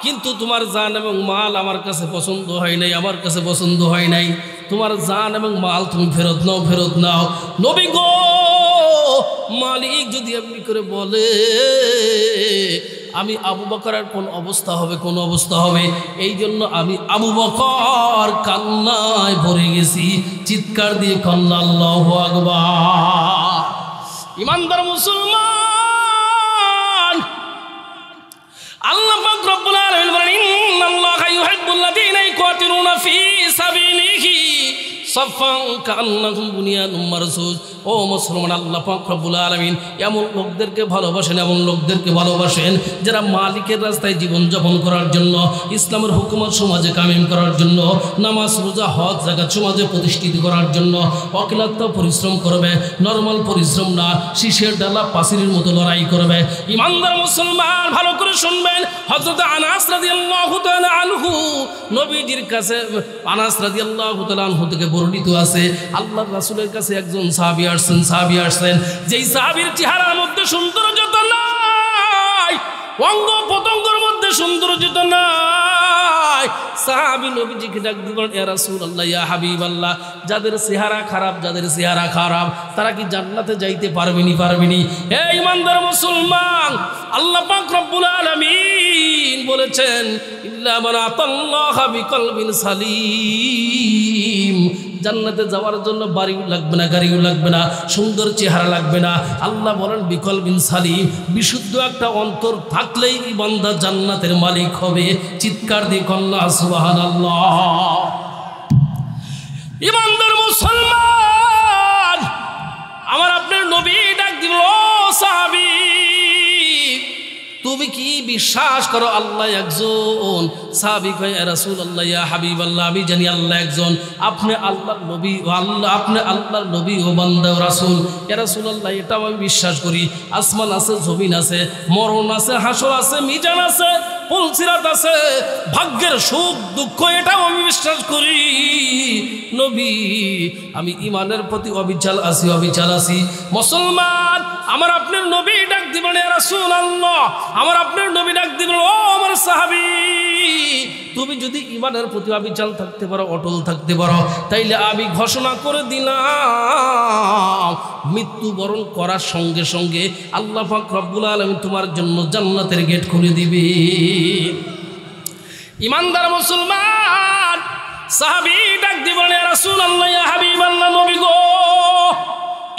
কিন্তু তোমার জান এবং মাল আমার কাছে পছন্দ হয় নাই, আমার কাছে পছন্দ হয় নাই, তোমার জান এবং মাল তুমি ফেরত নাও, ফেরত নাও। নবী গো, মালিক যদি এমনি করে বলে, আমি আবু বকরের কোন অবস্থা হবে, কোন অবস্থা হবে? এই জন্য আমি আবু বকর কান্নায় ভরে গেছি, চিৎকার দিয়ে কান্না, আল্লাহু আকবার। ইমানদার মুসলমান, আল্লাহ পাক রব্বুল আলামিন বলেন, ইন্নাল্লাহা ইউহিব্বুল্লাযীনা ইউকাতিলুনা ফী সাবিলিহি সাফান কান্নাহুম বুনিয়ানুম মারসুস। ও মুসলমান, আল্লাহ পাক রব্বুল আলামিন এমন লোকদেরকে ভালোবাসেন, এমন লোকদেরকে ভালোবাসেন যারা মালিকের রাস্তায় জীবনযাপন করার জন্য, ইসলামের হুকুমত সমাজে কায়েম করার জন্য, নামাজ রোজা হজ যাকাত সমাজে প্রতিষ্ঠিত করার জন্য অক্লান্ত পরিশ্রম করবে। নরমাল পরিশ্রম না, শীষের ডালা পাচিরের মতো লড়াই করবে। ইমানদার মুসলমান, ভালো করে শুনবেন। হযরত আনাস রাদিয়াল্লাহু তাআলা আনহু, নবীজির কাছে আনাস রাদিয়াল্লাহু তাআলা আনহু থেকে বর্ণিত আছে, আল্লাহর রাসূলের কাছে একজন সাহাবী সাহাবী আসছেন, যেই সাহাবীর চেহারার মধ্যে সৌন্দর্যতা নাই, অঙ্গ প্রত্যঙ্গের মধ্যে সৌন্দর্যতা নাই। সাহাবী নবীজিকে ডাক দিয়ে বলেন, ইয়া রাসূলুল্লাহ, ইয়া হাবিবাল্লাহ, যাদের চেহারা খারাপ, যাদের চেহারা খারাপ, তারা কি জান্নাতে যাইতে পারবেনি? পারবেনি? হে ইমানদার মুসলমান, আল্লাহ পাক রব্বুল আলামিন বলেছেন, ইল্লা মান আতাল্লাহা বিকলবিন সালিম। জান্নাতে যাওয়ার জন্য বাড়িও লাগবে না, গাড়িও লাগবে না, সুন্দর চেহারা লাগবে না। আল্লাহ বলেন বিকলবিন সালিম, বিশুদ্ধ একটা অন্তর থাকলেই বান্দা জান্নাতের মালিক হবে। চিৎকার দিয়ে আল্লাহ সুবহানাল্লাহ। ইমানদার মুসলমান, আমার আপনার নবী ডাক দিল, ও সাহাবী, তুমি কি বিশ্বাস করো আল্লাহ একজন? সাহাবী কয়, ইয়া রাসূলুল্লাহ, ইয়া হাবিবাল্লাহ, আমি জানি আল্লাহ একজন। আপনি আল্লাহর নবী ও আপনি আল্লাহর নবী ও বান্দা ও রাসূল। ইয়া রাসূলুল্লাহ, এটাও আমি বিশ্বাস করি। আসমান আছে, জমিন আছে, মরণ আছে, হাসর আছে, মিজান আছে, পুলসিরাত আছে, ভাগ্যের সুখ দুঃখ, এটাও আমি বিশ্বাস করি। নবী, আমি ইমানের প্রতি অবিচল আছি, অবিচল আছি। মুসলমান, আমার আপনার নবী ডাক দিবেন, ইয়া রাসূলুল্লাহ, আমার আপনার নবী ডাক দিবেন, ও আমার সাহাবী, তুমি যদি ইমানের প্রতি অবিচল থাকতে পারো, অটল থাকতে পারো, তাইলে আমি ঘোষণা করে দিলাম, মৃত্যুবরণ করার সঙ্গে সঙ্গে আল্লাহ পাক রব্বুল আলামিন তোমার জন্য জান্নাতের গেট খুলে দিবে। ইমানদার মুসলমান, সাহাবী ডাক দিবেন, ইয়া রাসূলুল্লাহ, ইয়া হাবিবাল্লাহ, নবী গো,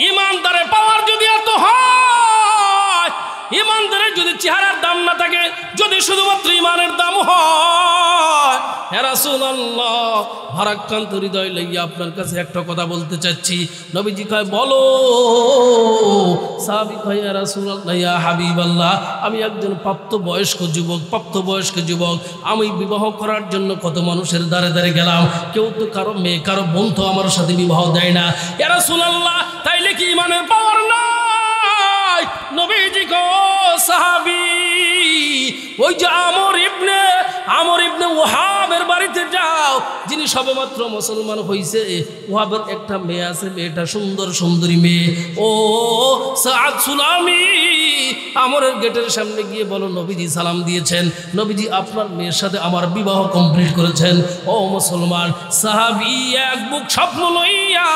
ইমানদারের পাওয়ার যদি এত হয়, ইমানদারের যদি চেহারার দাম না থাকে, যদি শুধুমাত্র ইমানের দাম হয়, হে রাসূলুল্লাহ, ভারাক্রান্ত হৃদয় লইয়া আপনার কাছে একটা কথা বলতে চাচ্ছি। নবীজি কয়, বলো। সাহাবী কয়, ইয়া রাসূলুল্লাহ, ইয়া হাবিবাল্লাহ, আমি একজন প্রাপ্তবয়স্ক যুবক। আমি বিবাহ করার জন্য কত মানুষের দ্বারে দ্বারে গেলাম, কেউ তো কারো মেয়ে, কারো বোন তো আমার সাথে বিবাহ দেয় না। ইয়া রাসূলুল্লাহ, তাইলে কি ইমানের পাওয়ার নাই? নবীজি কয়, সাহাবী, ওই যে আমর ইবনে ওয়াহাবের বাড়িতে যাও, যিনি সবেমাত্র মুসলমান হইছে। ওয়াহাবের একটা মেয়ে আছে, মেয়েটা সুন্দর সুন্দরী মেয়ে। ও সাদ সুলামি, আমরের গেটের সামনে গিয়ে বলো, নবীজি সালাম দিয়েছেন, নবীজি আপনার মেয়ের সাথে আমার বিবাহ কমপ্লিট করেছেন। ও মুসলমান, সাহাবী এক বুক স্বপ্ন লইয়া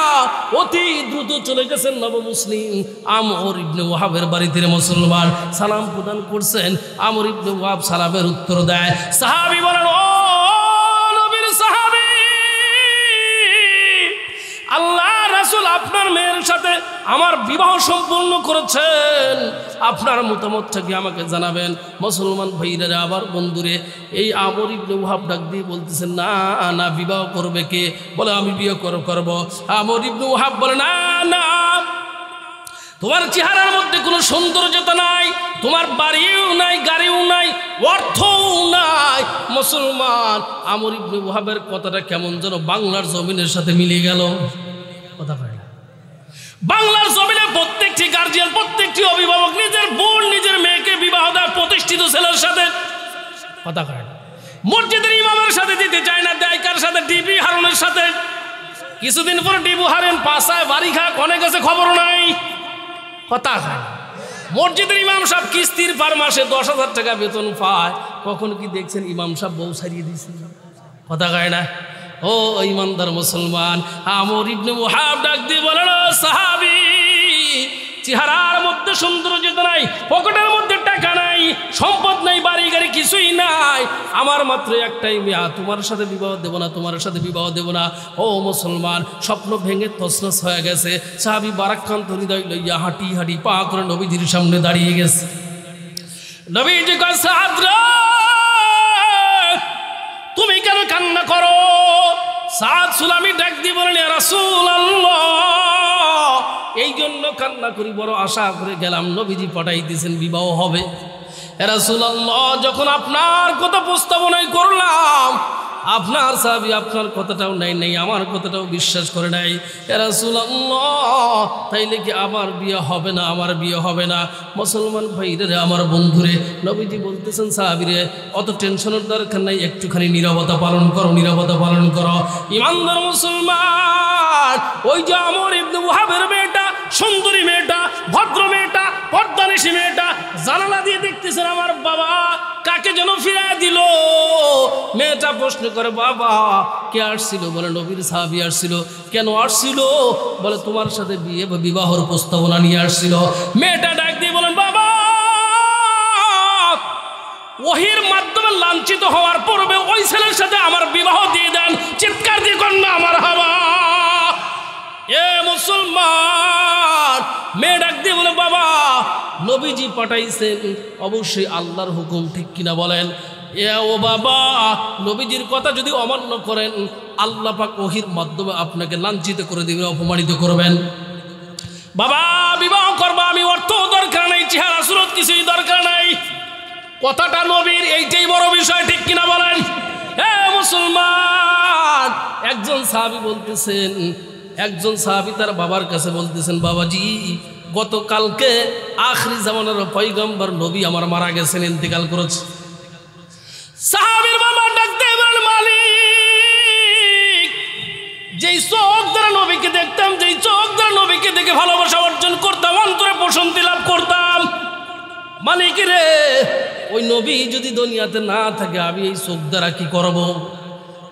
অতি দ্রুত চলে গেছেন নবমুসলিম আমর ইবনে ওয়াহাবের বাড়িতে। মুসলমান সালাম প্রদান করছেন, আমর ইবনে ওয়াহাব সালামের উত্তর দেয়। সাহাবী বলেন, ও নবীর সাহাবী, আল্লাহ রাসূল আপনার মেয়ের সাথে আমার বিবাহ সম্পূর্ণ করেছেন, আপনার মতামতটা কি আমাকে জানাবেন? মুসলমান ভাইরা, আবার বন্ধুরে, এই আমর ইবনে ওয়াহাব ডাক দিয়ে বলতেছেন, না না, বিবাহ করবে কে? বলে, আমি বিয়ে করব। আমর ইবনে ওয়াহাব বলে, না না, তোমার চেহারার মধ্যে কোনো সৌন্দর্যতা নাই, তোমার বাড়িও নাই, গাড়িও নাই, অর্থও নাই। মুসলমান, আমর ইবনে ওয়াহাবের কথাটা কেমন যেন বাংলার জমিনের সাথে মিলে গেল। কথা কয়, বাংলার জমিনে প্রত্যেকটি গার্জিয়ান, প্রত্যেকটি অভিভাবক নিজের বোন, নিজের মেয়েকে বিবাহ দেয় প্রতিষ্ঠিত ছেলের সাথে। কথা কয়, মসজিদের ইমামের সাথে দিতে চায় না, দেয় কার সাথে? ডিবি হারুনের সাথে। কিছুদিন পর ডিবু হারুন পাশায় বাড়ি খায়, অনেক কাছে খবর নাই। কথা হয়, মসজিদের ইমাম সাহেব কিস্তির পার মাসে 10,000 টাকা বেতন পায়। কখন কি দেখছেন ইমাম সাহেব বউ ছাড়িয়ে দিয়েছে? কথা কয় না? ও ইমানদার মুসলমান, আমর ইবনে ওয়াহাব ডাক দিয়ে বলেন, সাহাবী, চেহারার মধ্যে সৌন্দর্যতা নাই, পকেটের মধ্যে টাকা নাই, সম্পদ নাই, বাড়ি গাড়ি কিছুই নাই, আমার মাত্র একটাই মেয়ে, তোমার সাথে বিবাহ দেব না, তোমার সাথে বিবাহ দেব না। ও মুসলমান, স্বপ্ন ভেঙে তছনছ হয়ে গেছে। সাহাবী ভারাক্রান্ত হৃদয় লইয়া হাঁটি হাঁটি পা করে নবীজির সামনে দাঁড়িয়ে গেছে। নবীজি কয়, সাদ রে, তুমি কেন কান্না করো? সাদ সুলামি ডাক দিয়ে বলেন, ইয়া রাসূলুল্লাহ, এই জন্য কান্না করি, বড় আশা করে গেলাম, নবীজি পাঠাই দিয়েছেন, বিবাহ হবে। ইয়া রাসূলুল্লাহ, যখন আপনার কথা প্রস্তাবনাই করলাম, আপনার সাহাবী আপনার কথাটাও নাই, আমার কথাটাও বিশ্বাস করে নাই। ইয়া রাসূলুল্লাহ, তাইলে কি আমার বিয়ে হবে না? আমার বিয়ে হবে না। মুসলমান ভাইরে, আমার বন্ধুরে, নবীজি বলতেছেন, সাহাবীরে, অত টেনশনের দরকার নাই, একটুখানি নীরবতা পালন করো, নীরবতা পালন করো। ইমানদার মুসলমান, ওই যে আমর ইবনে ওয়াহাবের মেয়েটা সুন্দরী মেয়েটা, ভদ্র মেয়েটা, পর্দানিশী মেয়েটা জানালা দিয়ে দেখতেছেন আমার বাবা কাকে যেন ফিরায় দিল। মেয়েটা প্রশ্ন করে, বাবা কে আসছিল? বলে নবীর সাহাবী আসছিল। কেন আসছিল? বলে তোমার সাথে বিবাহর প্রস্তাবনা নিয়ে আসছিল। মেয়েটা ডাক দিয়ে বলেন, বাবা ওহির মাধ্যমে লাঞ্ছিত হওয়ার পূর্বে ওই ছেলের সাথে আমার বিবাহ দিয়ে দেন। চিৎকার দিয়ে কন্যা আমার হাবা। এ মুসলমান, মেয়ে ডাক দিয়ে বলে, বাবা নবীজি পাঠাইছেন, অবশ্যই আল্লাহর হুকুম, ঠিক কিনা বলেন? এ ও বাবা, নবীজির কথা যদি অমান্য করেন আল্লাহ পাক ওহির মাধ্যমে আপনাকে লাঞ্ছিত করে দিবেন, অপমানিত করবেন। বাবা বিবাহ করবা, আমি অর্থ দরকার নাই, চেহারা সুরত কিছুই দরকার নাই। কথাটা নবীর, এইটাই বড় বিষয়, ঠিক কিনা বলেন? হ্যাঁ মুসলমান, একজন সাহাবী বলতেছেন, একজন সাহাবী তার বাবার কাছে বলতেছেন, বাবাজি গতকালকে আখরি জামানার পয়গম্বর নবী আমার মারা গেছেন, ইন্তেকাল করেছে। সাহাবীর বাবা ডাকতে বলেন, মালিক যেই চোখ দ্বারা নবীকে দেখতাম, যেই চোখ দ্বারা নবীকে দেখে ভালোবাসা অর্জন করতাম, অন্তরে প্রশান্তি লাভ করতাম, মালিক রে ওই নবী যদি দুনিয়াতে না থাকে আমি এই চোখ দ্বারা কি করব?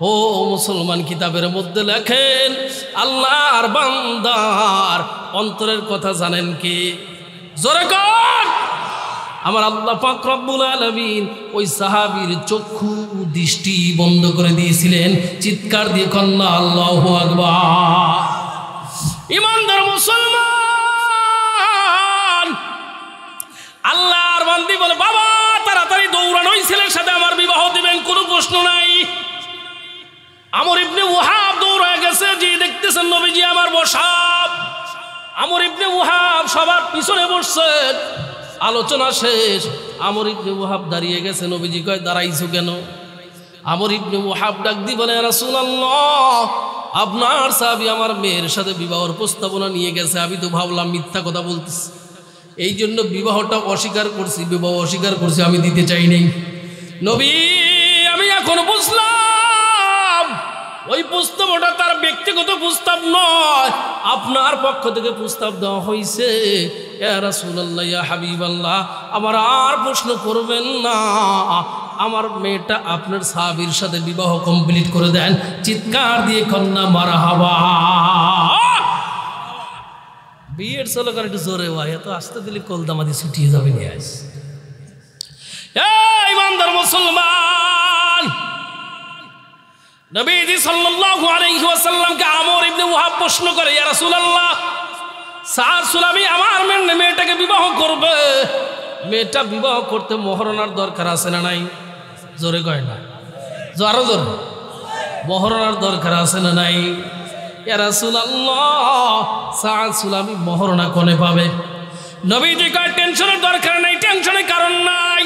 ও মুসলমান, কিতাবের মধ্যে লেখেন আল্লাহর বান্দার অন্তরের কথা জানেন কি? জোরে কর। আমার আল্লাহ পাক রব্বুল আলামিন ওই সাহাবীর চক্ষু দৃষ্টি বন্ধ করে দিয়েছিলেন। চিৎকার দিয়ে কন্যা আল্লাহু আকবার। ইমানদার মুসলমান, আল্লাহর বান্দি বলে, বাবা তাড়াতাড়ি দৌড়ান, ওই ছেলের সাথে আমার বিবাহ দিবেন, কোনো প্রশ্ন নাই। আমর ইবনে ওয়াহাব দৌড়ায় গেছে, যে দেখতেছেন নবীজি আমার বসা। আমর ইবনে ওয়াহাব সবার পিছনে বসছেন, আলোচনা শেষ। আমর ইবনে ওয়াহাব দাঁড়িয়ে গেছে, নবীজি কয় দাঁড়াইছো কেন? আমর ইবনে ওয়াহাব ডাক দি বলে, রাসূলুল্লাহ আপনার সাহাবী আমার মেয়ের সাথে বিবাহের প্রস্তাবনা নিয়ে গেছে, আমি তো ভাবলাম মিথ্যা কথা বলতেছি, এই জন্য বিবাহটা অস্বীকার করছি, বিবাহ অস্বীকার করছি, আমি দিতে চাই নাই। নবী আমি এখন বুঝলাম ওই প্রস্তাবটা তার ব্যক্তিগত প্রস্তাব নয়, আপনার পক্ষ থেকে প্রস্তাব দেওয়া হয়েছে। ইয়া রাসূলুল্লাহ, ইয়া হাবিবাল্লাহ, আমার আর প্রশ্ন করবেন না, আমার মেয়েটা আপনার সাহাবীর সাথে বিবাহ কমপ্লিট করে দেন। চিৎকার দিয়ে কন্যা মারহাবা। বিয়ের চলকার একটু জোরে হয়, এত আসতে দিলে কলদামাদি ছুটিয়ে যাবে। নিয়ে আস ইমানদার মুসলমান, নবীজি সাল্লাল্লাহু আলাইহি ওয়াসাল্লামকে আমর ইবনে ওয়াহাব প্রশ্ন করে, ইয়া রাসূলুল্লাহ সাদ সুলামি আমার মেয়েটাকে বিবাহ করবে, মেয়েটা বিবাহ করতে মহরনার দরকার আছে না নাই? জোরে কয় না, আরো জোরে, মহরনার দরকার আছে না নাই? ইয়া রাসূলুল্লাহ সাদ সুলামি মহরনা কোনে পাবে? নবীজি কয় টেনশনের দরকার নাই, টেনশনের কারণ নাই।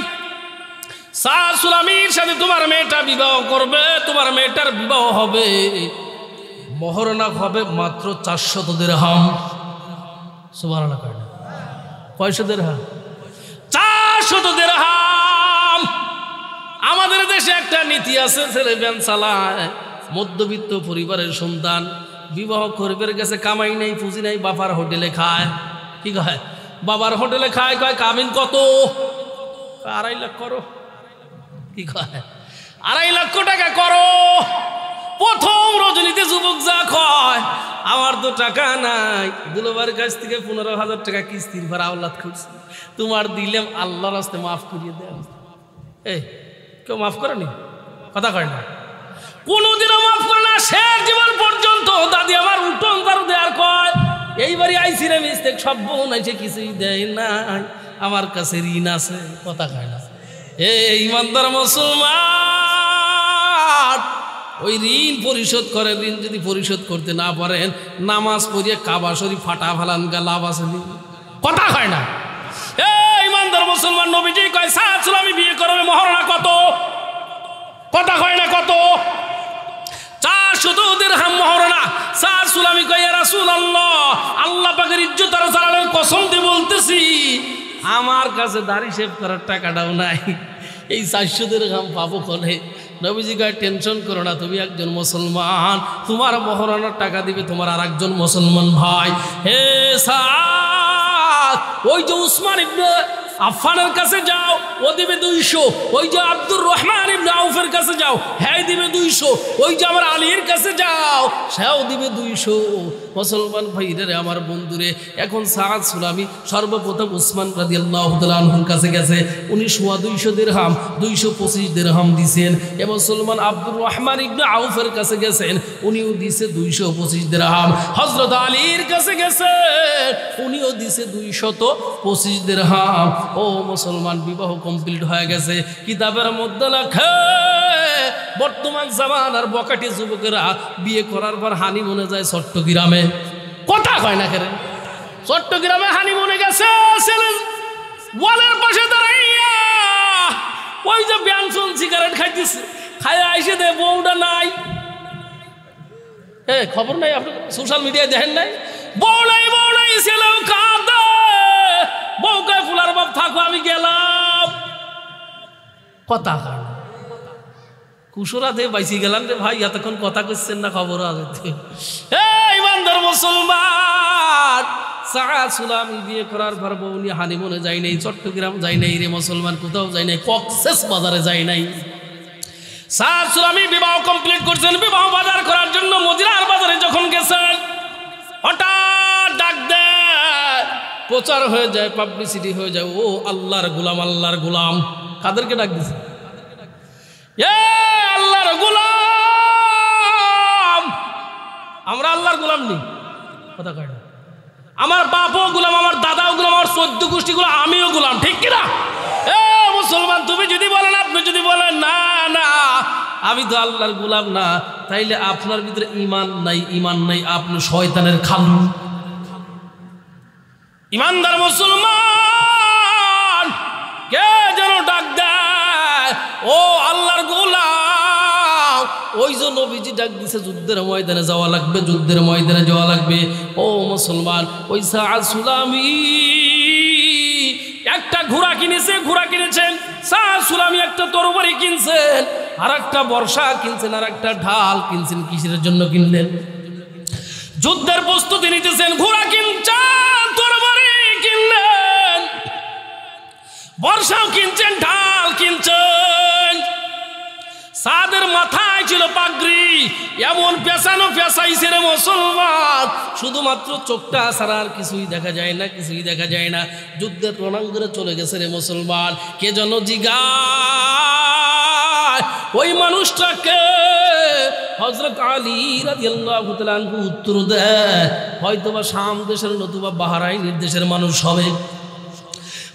সাদ সুলামির সাথে তোমার মেয়েটা বিবাহ করবে, তোমার মেয়েটার বিবাহ হবে, মহরনা হবে মাত্র 400 দিরহাম। সুবহানাল্লাহ কয় না? কয়শো দিরহাম? 400 দিরহাম। আমাদের দেশে একটা নীতি আছে, ছেলে ভ্যান চালায়, মধ্যবিত্ত পরিবারের সন্তান, বিবাহ করবে গেছে, কামাই নেই, পুঁজি নেই, বাবার হোটেলে খায়। কি কয়? বাবার হোটেলে খায়। কয় কামিন কত? 2.5 লাখ করো। কি কয়? 2.5 লক্ষ টাকা করো। প্রথম রজনীতে যুবক যা কয়, আমার তো টাকা নাই, দুলোবার কাছ থেকে 15,000 টাকা কিস্তির ভাড়া আওলাদ করছি, তোমার দিলাম, আল্লাহর রাস্তায় মাফ করিয়ে দেন। এই কেউ মাফ করেনি? কথা কয় না, কোনোদিনও মাফ করে না, শেষ জীবন পর্যন্ত। দাদি আমার উঠোন তার দেয়ার কয়, এইবারই আইসি রে মিস্টেক, সব বোন আইসে কিছুই দেয় নাই, আমার কাছে ঋণ আছে। কথা কয় না। এই ইমানদার মুসলমান, ওই ঋণ পরিশোধ করে। ঋণ যদি পরিশোধ করতে না পারেন, নামাজ পড়িয়ে কাবা শরীফ ফাটা ফেলান, গা লাভ আছে। কথা হয় না। এই ইমানদার মুসলমান, নবীজি কয় সাদ সুলামি বিয়ে করবে, মহরনা কত? কথা হয় না কত? 400 দিরহাম মহরনা। সাদ সুলামি কয় ইয়া রাসূলুল্লাহ, আল্লাহ পাকের ইজ্জত আর জালালের কসম দিয়ে বলতেছি, আমার কাছে দাড়ি শেভ করার টাকাটাও নাই, এই 400 দিরহাম পাবো কোনে? নবীজি কয় টেনশন করো না, তুমি একজন মুসলমান, তোমার মহরানার টাকা দিবে তোমার আর একজন মুসলমান ভাই। হে সাদ, ওই যে উসমান ইবনে আফফানের কাছে যাও, ও দিবে 200। ওই যে আব্দুর রহমান ইবনে আউফের কাছে যাও, হ্যাঁ দিবে 200। ওই যে আমার আলীর কাছে যাও, সেও দিবে 200। মুসলমান ভাইরে, আমার বন্ধুরে, এখন সাদ সুলামি সর্বপ্রথম উসমান রাদিয়াল্লাহু তাআলা আনহুর কাছে গেছে। উনি 200 দিরহাম 225 দিরহাম দিয়েছেন। এ মুসলমান আব্দুর রহমান ইবনে আউফের কাছে গেছেন, উনিও দিছে 225 দিরহাম। হযরত আলীর কাছে গেছেন, উনিও দিছে 225 দিরহাম। ও মুসলমান, বিবাহ কমপ্লিট হয়ে গেছে। কিতাবের মধ্যে লেখে বর্তমান জামানার বকাটি যুবকেরা বিয়ে করার পর হানিমুনে যায় চট্টগ্রামে। কথা কয় না কেন? চট্টগ্রামে হানিমুনে গেছে, ছেলে ওয়ালের পাশে দাঁড়াইয়া ওই যে ব্যানসন সিগারেট খাইতেছে, খাইয়া আইসে দে বউটা নাই। খবর নাই, আপনি সোশ্যাল মিডিয়ায় দেখেন নাই? বউ নাই, বউ নাই, ছেলেও কাঁদে। বউ কয় ফুলার বাপ থাকো, আমি গেলাম। কথা কয় না, কুসুরাতে বাইসি গেলাম রে ভাই, এতক্ষণ কথা কইছেন না, খবর আছে। ইমানদার মুসলমান, সাদ সুলামি বিয়ে করার পর বউ নিয়ে হানিমুনে যাই নাই, চট্টগ্রাম যাই নাই রে মুসলমান, কোথাও যাই নাই, কক্সেস বাজারে যাই নাই। সাদ সুলামি বিবাহ কমপ্লিট করছেন। বিবাহ বাজার করার জন্য মদিনার বাজারে যখন গেছেন, হঠাৎ ডাক দেয়, প্রচার হয়ে যায়, পাবলিসিটি হয়ে যায়, ও আল্লাহর গোলাম, আল্লাহর গোলাম। কাদেরকে ডাক দিছে? আল্লাহর গোলাম। আমরা আল্লাহর গোলাম নেই, কথা কয় না। আমার বাপও গোলাম, আমার দাদাও গোলাম, আমার 14 গোষ্ঠী গোলাম, আমিও গোলাম, ঠিক কিনা? মুসলমান, তুমি যদি বলেন, আপনি যদি বলেন না না আমি তো আল্লাহর গোলাম না, তাইলে আপনার ভিতরে ঈমান নাই, ঈমান নাই, আপনি শয়তানের খালু। ইমানদার মুসলমান, কে যেন ডাক দেয়, ও আল্লাহর গোলাম। ওই যে নবীজি ডাক দিছে, যুদ্ধের ময়দানে যাওয়া লাগবে, যুদ্ধের ময়দানে যাওয়া লাগবে। ও মুসলমান, ওই সাদ সুলামি একটা ঘোড়া কিনেছে, ঘোড়া কিনেছেন। সাদ সুলামি একটা তরবারি কিনছেন, আর একটা বর্ষা কিনছেন, আর একটা ঢাল কিনছেন। কিসের জন্য কিনলেন? যুদ্ধের প্রস্তুতি নিতেছেন। ঘোড়া কিনছেন, তরবারি কিনলেন, বর্ষাও কিনছেন, ঢাল কিনছেন। সাদের মাথায় ছিল পাগড়ি, এমন পেছানো পেছাইছে রে মুসলমান, শুধুমাত্র চোখটা ছাড়া আর কিছুই দেখা যায় না, কিছুই দেখা যায় না। যুদ্ধের রণাঙ্গনে চলে গেছে রে মুসলমান। কে যেন জিগায় ওই মানুষটাকে, হযরত আলী রাদিয়াল্লাহু তাআলা আনহু উত্তর দেয়, হয়তোবা শাম দেশের নতুবা বাহরাইনের দেশের মানুষ হবে।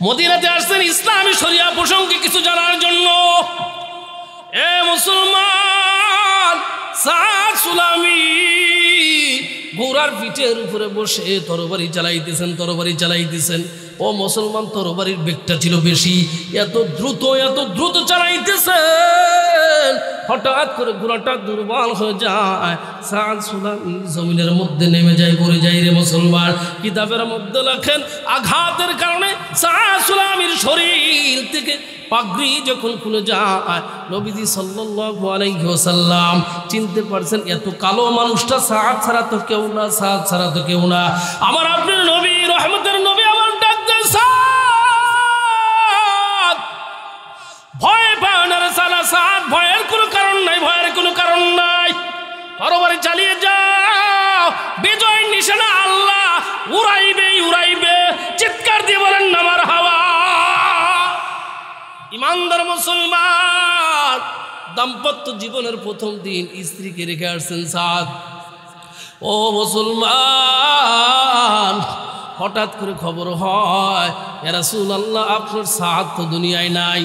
মদিনাতে আসছেন ইসলামী শরিয়া প্রসঙ্গে কিছু জানার জন্য। এ মুসলমান, সাদ সুলামি ঘোড়ার পিঠের উপরে বসে তরবারি চালাইতেছেন, তরবারি চালাইতেছেন। ও মুসলমান, তরবারির বেগটা ছিল বেশি, এত দ্রুত চালাইতেছেন, হঠাৎ করে ঘোড়াটা দুর্বল হয়ে যায়। সাদ সুলামি জমিনের মধ্যে নেমে যায়, পড়ে যায় রে মুসলমান। কিতাবের মধ্যে লেখেন, আঘাতের কারণে সাদ সুলামির শরীর থেকে পাগড়ি যখন খুলে যায়, নবীজি সাল্লাল্লাহু আলাইহি ওয়াসাল্লাম চিনতে পারছেন, এত কালো মানুষটা সাদ ছাড়া তো কেউ না, সাদ ছাড়া তো কেউ না। আমার আপনার নবী, রহমতের নবী, আমার ডাক দেন, সাদ ভয় পায় না রে সালা, সাদ ভয়ের কোনো কারণ নাই, ভয়ের কোনো কারণ নাই। তরবারি চালিয়ে যাও, বিজয় নিশানা আল্লাহ উড়াইবে, উড়াইবে। চিৎকার দিয়ে বলেন না মারহাবা। ইমানদার মুসলমান, দাম্পত্য জীবনের প্রথম দিন স্ত্রীকে রেখে আসছেন সাদ। ও মুসলমান, হঠাৎ করে খবর হয়, ইয়া রাসূলুল্লাহ, আপনার সাদ তো দুনিয়ায় নাই।